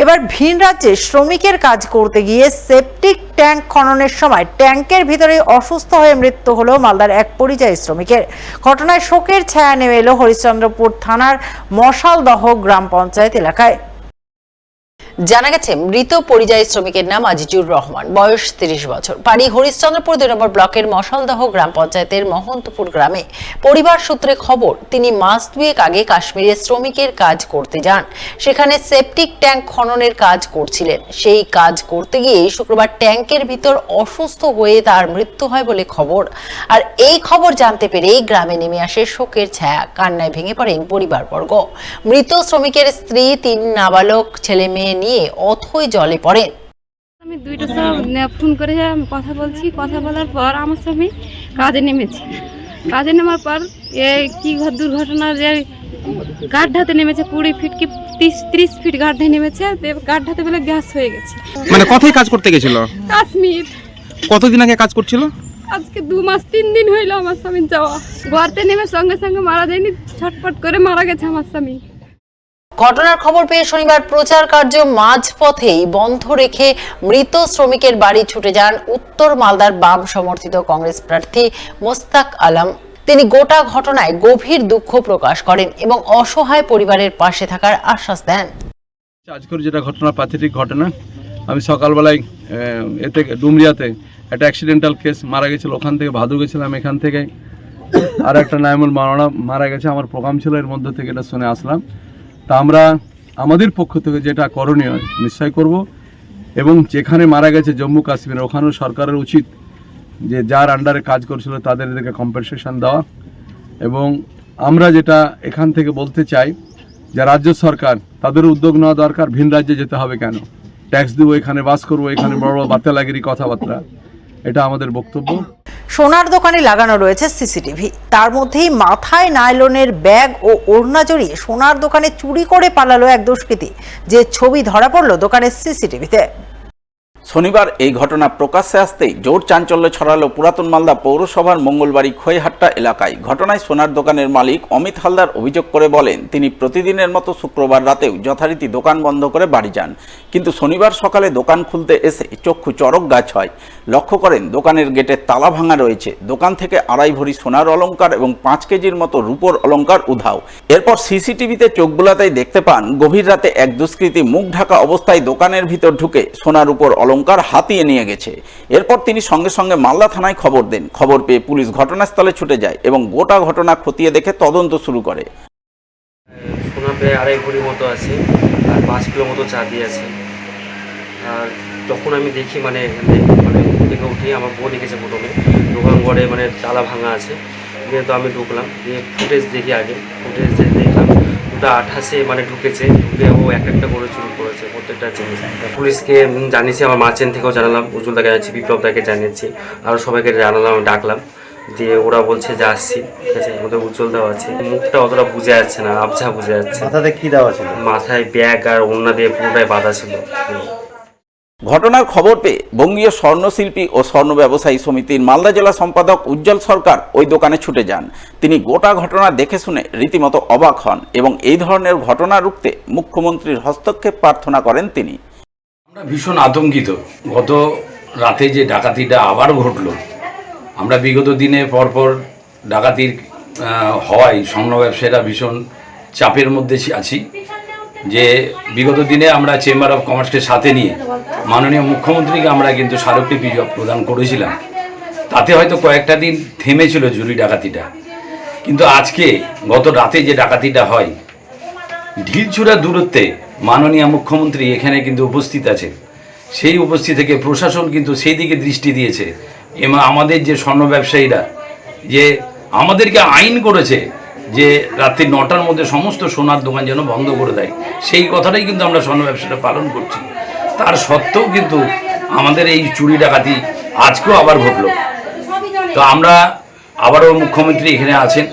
এবার ভিন রাজ্যে শ্রমিকের কাজ করতে গিয়ে সেপটিক ট্যাঙ্ক খননের সময় ট্যাঙ্কের ভিতরে অসুস্থ হয়ে মৃত্যু হলো মালদার এক পরিযায়ী শ্রমিকের। ঘটনায় শোকের ছায়া নেমে এলো হরিশ্চন্দ্রপুর থানার মশালদহ গ্রাম পঞ্চায়েত এলাকায়। জানা গেছে, মৃত পরিযায়ী শ্রমিকের নাম আজিজুর রহমান, বয়স 30 বছর, বাড়ি হরিশ্চন্দ্রপুর 2 নম্বর ব্লকের মশালদহ গ্রাম পঞ্চায়েতের মহন্তপুর গ্রামে। পরিবার সূত্রে খবর, তিনি মাস দুয়েক আগে কাশ্মীরে শ্রমিকের কাজ করতে যান। সেখানে সেপটিক ট্যাঙ্ক খননের কাজ করছিলেন। সেই কাজ করতে গিয়ে শুক্রবার ট্যাঙ্কের ভিতর অসুস্থ হয়ে তার মৃত্যু হয় বলে খবর। আর এই খবর জানতে পেরেই গ্রামে নেমে আসে শোকের ছায়া। কান্নায় ভেঙে পড়েন পরিবারবর্গ। মৃত শ্রমিকের স্ত্রী 3 নাবালক ছেলে মেয়ে নিয়ে অথই জলে পড়েন। আমি 2টা সব ফোন করে কথা বলছি। কথা বলার পর আমার স্বামী কাজে নেমেছে। কাজে নেওয়ার পর কি দুর্ঘটনা যে গাড্ডাতে নেমেছে, 20 ফিট কি 30 ফিট গাড্ডায় নেমেছে। গাড্ডাতে বলে গ্যাস হয়ে গেছে। মানে কোথায় কাজ করতে গেছিল? কাশ্মীর। কতদিন আগে কাজ করছিল? আজকে 2 মাস 3 দিন হইলো আমার স্বামী যাওয়া। গর্তে নেমে সঙ্গে সঙ্গে মারা যায়নি, ছটফট করে মারা গেছে আমার স্বামী। ঘটনার খবর পেয়ে শনিবার প্রচার কার্য মাঝপথেই বন্ধ রেখে মৃত শ্রমিকের বাড়ি ছুটে যান উত্তর মালদার বাম সমর্থিত কংগ্রেস প্রার্থী মোস্তাক আলম। তিনি গোটা ঘটনায় গভীর দুঃখ প্রকাশ করেন এবং অসহায় পরিবারের পাশে থাকার আশ্বাস দেন। আজকের যেটা ঘটনা, প্যাথেটিক ঘটনা। আমি সকালবেলায় এতে ডুমরিয়াতে একটা অ্যাক্সিডেন্টাল কেস মারা গেছিল, ওখান থেকে ভাদু গেছিলাম। এখান থেকে আর একটা নাইমুল মারা গেছে। আমার প্রোগ্রাম ছিল, এর মধ্যে থেকে এটা শুনে আসলাম। তা আমরা আমাদের পক্ষ থেকে যেটা করণীয় নিশ্চয় করব, এবং যেখানে মারা গেছে জম্মু কাশ্মীর, ওখানেও সরকারের উচিত যে যার আন্ডারে কাজ করছিল তাদেরকে কম্পেনসেশন দেওয়া। এবং আমরা যেটা এখান থেকে বলতে চাই যে রাজ্য সরকার, তাদের উদ্যোগ নেওয়া দরকার। ভিন রাজ্যে যেতে হবে কেন? ট্যাক্স দেবো, এখানে বাস করবো, এখানে বড় বড় বাতেলাগিরি কথাবার্তা, এটা আমাদের বক্তব্য। সোনার দোকানে লাগানো রয়েছে সিসিটিভি। তার মধ্যেই মাথায় নাইলনের ব্যাগ ও ওড়না জড়িয়ে সোনার দোকানে চুরি করে পালালো এক দুষ্কৃতী, যে ছবি ধরা পড়লো দোকানের সিসিটিভিতে। শনিবার এই ঘটনা প্রকাশ্যে আসতেই জোর চাঞ্চল্য ছড়ালো পুরাতন মালদা পৌরসভার মঙ্গলবাড়ি খৈহাট্টা এলাকায়। ঘটনায় সোনার দোকানের মালিক অমিত হালদার অভিযোগ করে বলেন, তিনি প্রতিদিনের মতো শুক্রবার রাতেও যথারীতি দোকান বন্ধ করে বাড়ি যান। কিন্তু শনিবার সকালে দোকান খুলতে এসে চক্ষু চড়ক গাছ হয়। লক্ষ্য করেন দোকানের গেটের তালা ভাঙা রয়েছে। দোকান থেকে 2.5 ভরি সোনার অলংকার এবং 5 কেজির মতো রূপোর অলংকার উধাও। এরপর সিসিটিভিতে চোখ বুলাতেই দেখতে পান গভীর রাতে এক দুষ্কৃতী মুখ ঢাকা অবস্থায় দোকানের ভিতর ঢুকে সোনার উপর অলংকার হাতিয়ে নিয়ে গেছে। এরপর তিনি সঙ্গে সঙ্গে মালদা থানায় খবর দেন। খবর পেয়ে পুলিশ ঘটনাস্থলে ছুটে যায় এবং গোটা ঘটনা খতিয়ে দেখে তদন্ত শুরু করে। সোনা প্রায় 2.5 ভরি মতো আছে, আর 5 কিলো মতো চাঁদি আছে। আর যখন আমি দেখি মানে থেকে উঠি, আমার বউ দেখেছে প্রথমে দোকান ঘরে তালা ভাঙা আছে। দিয়ে তো আমি ঢুকলাম, দিয়ে ফুটেজ দেখি, আগে ফুটেজ দেখলাম 2:28 ঢুকেছে। ঢুকে ও একটা করে চুরি করেছে প্রত্যেকটা জিনিস। পুলিশকে জানিয়েছি, আমার মার্চেন্ট থেকেও জানালাম, উজ্জ্বল দাকে জানিয়েছি, বিপ্লব দাকে জানিয়েছি, আরও সবাইকে জানালাম, ডাকলাম। দিয়ে ওরা বলছে যে আসছি, ঠিক আছে। ওদের উজ্জ্বল দেওয়া আছে, মুখটা অতটা বুঝে যাচ্ছে না, আবছা বুঝে যাচ্ছে। মাথাতে কি দেওয়া ছিল? মাথায় ব্যাগ আর ওড়না দিয়ে পুরোটাই বাঁধা ছিল। ঘটনার খবর পেয়ে বঙ্গীয় স্বর্ণশিল্পী ও স্বর্ণ ব্যবসায়ী সমিতির মালদা জেলা সম্পাদক উজ্জ্বল সরকার ওই দোকানে ছুটে যান। তিনি গোটা ঘটনা দেখে শুনে রীতিমতো অবাক হন এবং এই ধরনের ঘটনা রুখতে মুখ্যমন্ত্রীর হস্তক্ষেপ প্রার্থনা করেন তিনি। আমরা ভীষণ আতঙ্কিত। গত রাতে যে ডাকাতিটা আবার ঘটলো, আমরা বিগত দিনে পরপর ডাকাতির হওয়ায় স্বর্ণ ব্যবসায়ীরা ভীষণ চাপের মধ্যে আছি। যে বিগত দিনে আমরা চেম্বার অফ কমার্সকে সাথে নিয়ে মাননীয় মুখ্যমন্ত্রীকে আমরা কিন্তু স্মারকলিপি প্রদান করেছিলাম। তাতে হয়তো কয়েকটা দিন থেমেছিল চুরি ডাকাতিটা, কিন্তু আজকে গত রাতে যে ডাকাতিটা হয়, ঢিলছুড়া দূরত্বে মাননীয় মুখ্যমন্ত্রী এখানে কিন্তু উপস্থিত আছেন। সেই উপস্থিত থেকে প্রশাসন কিন্তু সেই দিকে দৃষ্টি দিয়েছে এবং আমাদের যে স্বর্ণ ব্যবসায়ীরা যে আমাদেরকে আইন করেছে যে রাত্রি 9টার মধ্যে সমস্ত সোনার দোকান যেন বন্ধ করে দেয়, সেই কথাটাই কিন্তু আমরা স্বর্ণ ব্যবসাটা পালন করছি। তার সত্ত্বেও কিন্তু আমাদের এই চুরি ডাকাতি আজকেও আবার ঘটল। তো আমরা আবারও মুখ্যমন্ত্রী এখানে আছেন,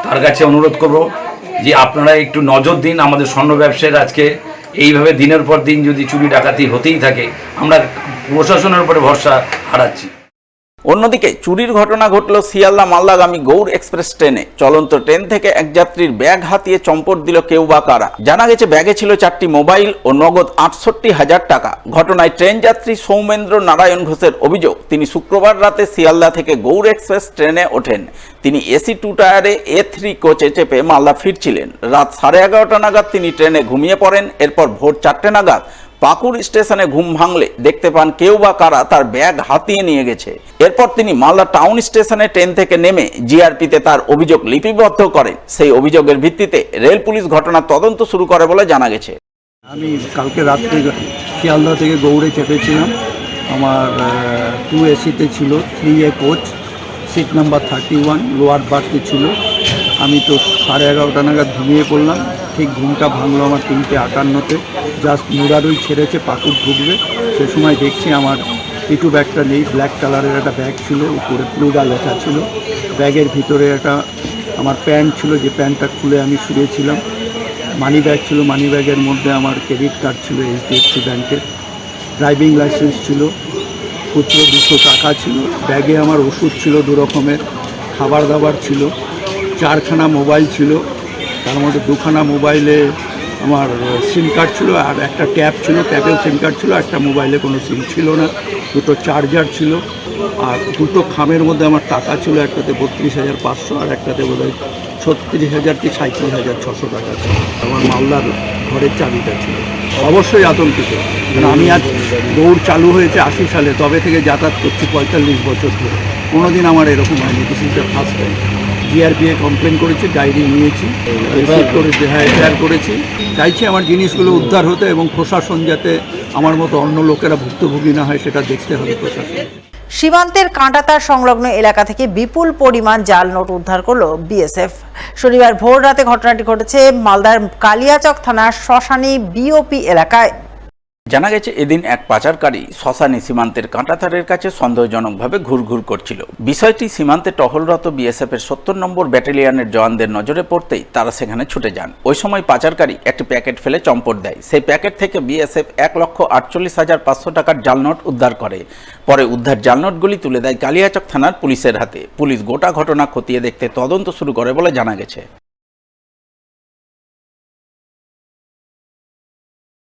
তার কাছে অনুরোধ করব যে আপনারা একটু নজর দিন। আমাদের স্বর্ণ ব্যবসায়ীরা আজকে এইভাবে দিনের পর দিন যদি চুরি ডাকাতি হতেই থাকে, আমরা প্রশাসনের উপরে ভরসা হারাচ্ছি। অন্যদিকে চুরির ঘটনা ঘটল শিয়ালদা মালদাগামী গৌড় এক্সপ্রেস ট্রেনে। চলন্ত ট্রেন থেকে এক যাত্রীর ব্যাগ হাতিয়ে চম্পট দিল কেউ বা কারা। জানা গেছে ব্যাগে ছিল 4টি মোবাইল ও নগদ 68,000 টাকা। ঘটনায় ট্রেন যাত্রী সৌমেন্দ্র নারায়ণ ঘোষের অভিযোগ, তিনি শুক্রবার রাতে শিয়ালদা থেকে গৌড় এক্সপ্রেস ট্রেনে ওঠেন। তিনি এসি 2 টায়ারে A3 কোচে চেপে মালদা ফিরছিলেন। রাত 11:30 নাগাদ তিনি ট্রেনে ঘুমিয়ে পড়েন। এরপর ভোর 4টে নাগাদ পাকুড় স্টেশনে ঘুম ভাঙলে দেখতে পান কেউ বা কারা তার ব্যাগ হাতিয়ে নিয়ে গেছে। এরপর তিনি মালদা টাউন স্টেশনে ট্রেন থেকে নেমে জিআরপিতে তার অভিযোগ লিপিবদ্ধ করেন। সেই অভিযোগের ভিত্তিতে রেল পুলিশ ঘটনার তদন্ত শুরু করে বলে জানা গেছে। আমি কালকে রাত্রে শিয়ালদা থেকে গৌড়ে চেপেছিলাম। আমার 2 এসিতে ছিল, 3A coach, seat number 31, lower বার্থে ছিল। আমি তো 11:30 নাগাদ ঘুমিয়ে পড়লাম। ঠিক ঘুমটা ভাঙলো আমার 3:58-তে। জাস্ট মুরারুই ছেড়েছে, পাকুড় ঢুকবে, সে সময় দেখছি আমার পিটু ব্যাগটা নেই। ব্ল্যাক কালারের একটা ব্যাগ ছিল, উপরে প্লুডা লেখা ছিল। ব্যাগের ভিতরে একটা আমার প্যান্ট ছিল, যে প্যান্টটা খুলে আমি শুয়েছিলাম। মানি ব্যাগ ছিল, মানি ব্যাগের মধ্যে আমার ক্রেডিট কার্ড ছিল HDFC ব্যাংকের, ড্রাইভিং লাইসেন্স ছিল, খুচরো 200 টাকা ছিল। ব্যাগে আমার ওষুধ ছিল 2 রকমের, খাবার দাবার ছিল, 4খানা মোবাইল ছিল। তার মধ্যে 2খানা মোবাইলে আমার সিম কার্ড ছিল, আর একটা ট্যাব ছিল, ট্যাবেও সিম কার্ড ছিল। একটা মোবাইলে কোনো সিম ছিল না। 2টো চার্জার ছিল, আর 2টো খামের মধ্যে আমার টাকা ছিল। একটাতে 32,500 আর একটাতে বোধহয় 36,000 কি 37,600 টাকা ছিল। আমার মালদার ঘরের চাবিটা ছিল। অবশ্যই আতঙ্কিত, কারণ আমি আজ দৌড় চালু হয়েছে 80 সালে, তবে থেকে যাতায়াত করছি 45 বছর ধরে। কোনোদিন আমার এরকম হয়নি, this is the first time. জিআরপিএ কমপ্লেন করেছি, ডায়েরি নিয়েছি, রিসিভ করেছি, এফআইআর করেছি। চাইছি আমার জিনিসগুলো উদ্ধার হতে, এবং প্রশাসন যাতে আমার মতো অন্য লোকেরা ভুক্তভোগী না হয় সেটা দেখতে হবে প্রশাসন। সীমান্তের কাঁটাতার সংলগ্ন এলাকা থেকে বিপুল পরিমাণ জাল নোট উদ্ধার করলো বিএসএফ। শনিবার ভোর রাতে ঘটনাটি ঘটেছে মালদার কালিয়াচক থানার শ্মশানী বিওপি এলাকায়। জানা গেছে এদিন এক পাচারকারী শ্মশানী সীমান্তের কাঁটাতারের কাছে সন্দেহজনকভাবে ঘুরঘুর করছিল। বিষয়টি সীমান্তে টহলরত বিএসএফ এর 70 নম্বর ব্যাটালিয়নের জওয়ানদের নজরে পড়তেই তারা সেখানে ছুটে যান। ওই সময় পাচারকারী একটি প্যাকেট ফেলে চম্পট দেয়। সেই প্যাকেট থেকে বিএসএফ 1,48,500 টাকার জাল নোট উদ্ধার করে। পরে উদ্ধার জাল নোটগুলি তুলে দেয় কালিয়াচক থানার পুলিশের হাতে। পুলিশ গোটা ঘটনা খতিয়ে দেখতে তদন্ত শুরু করে বলে জানা গেছে।